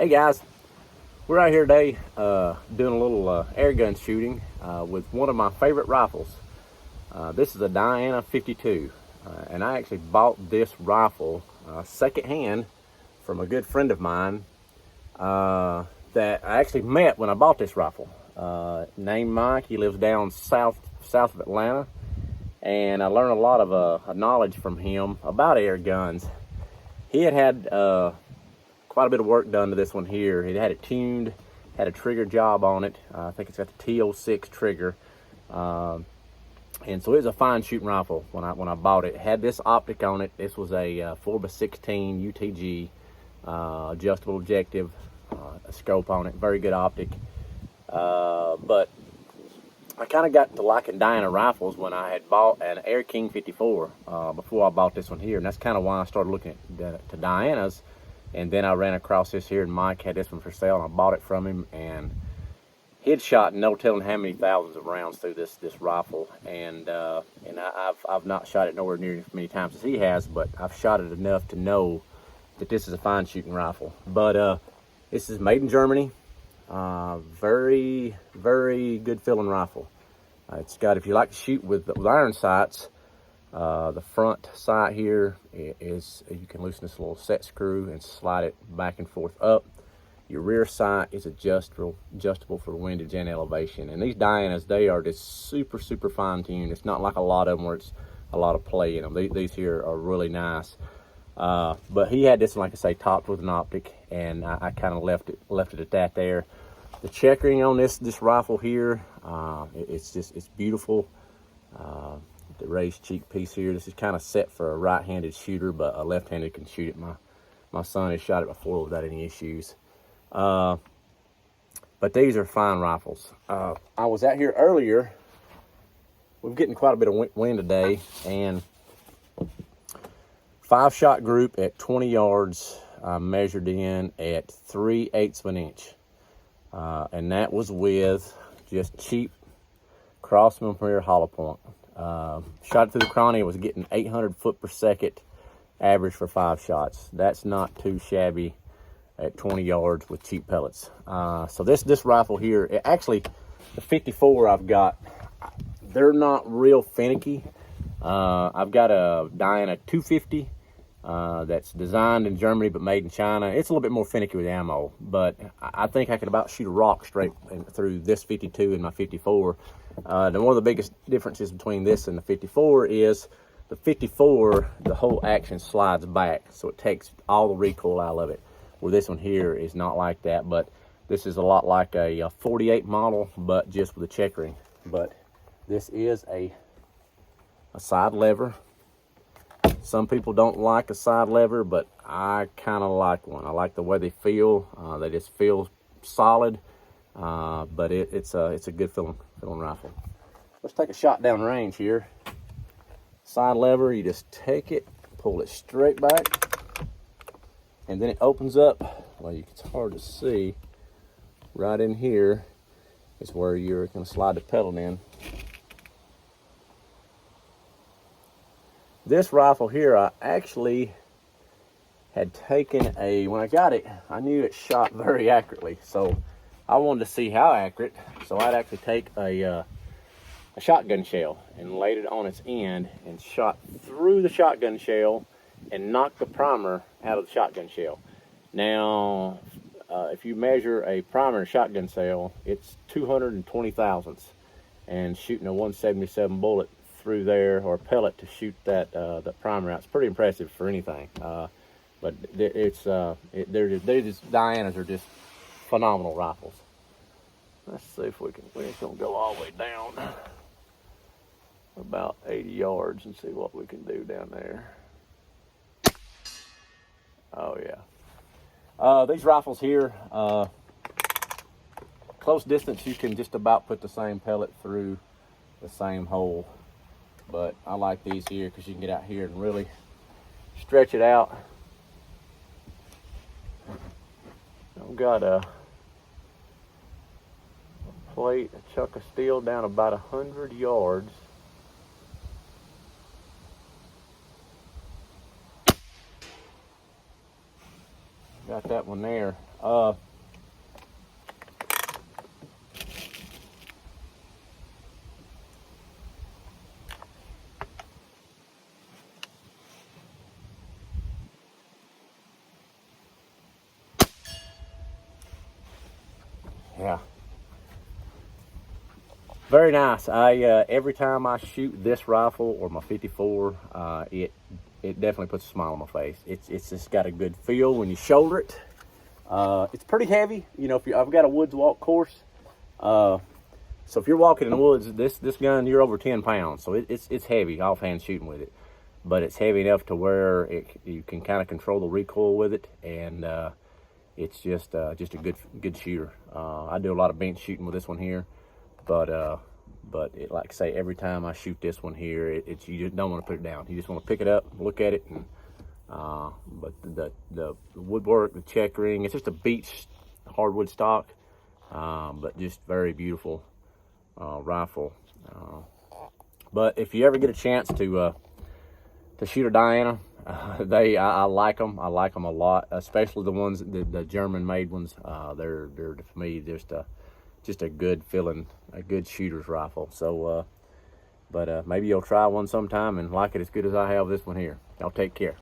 Hey guys, we're out here today doing a little air gun shooting with one of my favorite rifles. This is a Diana 52, and I actually bought this rifle secondhand from a good friend of mine that I actually met when I bought this rifle. Named Mike. He lives down south of Atlanta, and I learned a lot of knowledge from him about air guns. He had quite a bit of work done to this one here. He had it tuned, had a trigger job on it. I think it's got the T06 trigger. And so it was a fine shooting rifle when I bought it. It had this optic on it. This was a 4x16 UTG, adjustable objective, a scope on it, very good optic. But I kind of got to liking Diana rifles when I had bought an Air King 54 before I bought this one here. And that's kind of why I started looking to Dianas. And then I ran across this here, and Mike had this one for sale, and I bought it from him. And he had shot no telling how many thousands of rounds through this rifle. And I've not shot it nowhere near as many times as he has, but I've shot it enough to know that this is a fine shooting rifle. But this is made in Germany. Very, very good feeling rifle. It's got, if you like to shoot with iron sights, the front sight here is, you can loosen this little set screw and slide it back and forth up. Your rear sight is adjustable for windage and elevation. And these Dianas, they are just super, super fine tuned. It's not like a lot of them where it's a lot of play in them. These here are really nice. But he had this, like I say, topped with an optic, and I kind of left it at that there. The checkering on this rifle here, it's beautiful. The raised cheek piece here, this is kind of set for a right-handed shooter, but a left-handed can shoot it. My son has shot it before without any issues. But these are fine rifles. I was out here earlier. We're getting quite a bit of wind today, and 5-shot group at 20 yards, measured in at 3/8 of an inch. And that was with just cheap Crosman Premier hollow point. Shot through the cranny, was getting 800 foot per second average for 5 shots. That's not too shabby at 20 yards with cheap pellets. So this rifle here, actually the 54 I've got, they're not real finicky. I've got a Diana 250 that's designed in Germany but made in China. It's a little bit more finicky with ammo, but I think I could about shoot a rock straight through this 52 and my 54. And one of the biggest differences between this and the 54 is the 54, the whole action slides back, so it takes all the recoil out of it. Where this one here is not like that, but this is a lot like a 48 model, but just with the checkering. But this is a side lever. Some people don't like a side lever, but I kind of like one. I like the way they feel. They just feel solid, but it's a good feeling rifle. Let's take a shot down range here. Side lever, you just take it, pull it straight back, and then it opens up. Well, it's hard to see. Right in here is where you're going to slide the pellet in. This rifle here, I actually had taken when I got it, I knew it shot very accurately. So I wanted to see how accurate. So I'd actually take a shotgun shell and laid it on its end and shot through the shotgun shell and knocked the primer out of the shotgun shell. Now, if you measure a primer in a shotgun shell, it's 220 thousandths. And shooting a 177 bullet through there, or a pellet to shoot that primer out, it's pretty impressive for anything. But these Dianas are just phenomenal rifles. Let's see if we're just gonna go all the way down about 80 yards and see what we can do down there. Oh yeah. These rifles here, close distance, you can just about put the same pellet through the same hole. But I like these here because you can get out here and really stretch it out. I've got a plate, a chuck of steel down about 100 yards. got that one there. Yeah. Very nice. Every time I shoot this rifle or my 54, it definitely puts a smile on my face. It's just got a good feel when you shoulder it. It's pretty heavy. You know, I've got a woods walk course, so if you're walking in the woods, this gun, you're over 10 pounds, so it's heavy offhand shooting with it. But it's heavy enough to where you can kind of control the recoil with it, and it's just a good shooter. I do a lot of bench shooting with this one here, but like I say, every time I shoot this one here, you just don't want to put it down. You just want to pick it up, look at it, and but the woodwork, the checkering, it's just a beech hardwood stock, but just very beautiful rifle. But if you ever get a chance to shoot a Diana, I like them. I like them a lot, especially the ones, the German-made ones. They're for me just a good feeling, a good shooter's rifle. So, but maybe you'll try one sometime and like it as good as I have this one here. Y'all take care.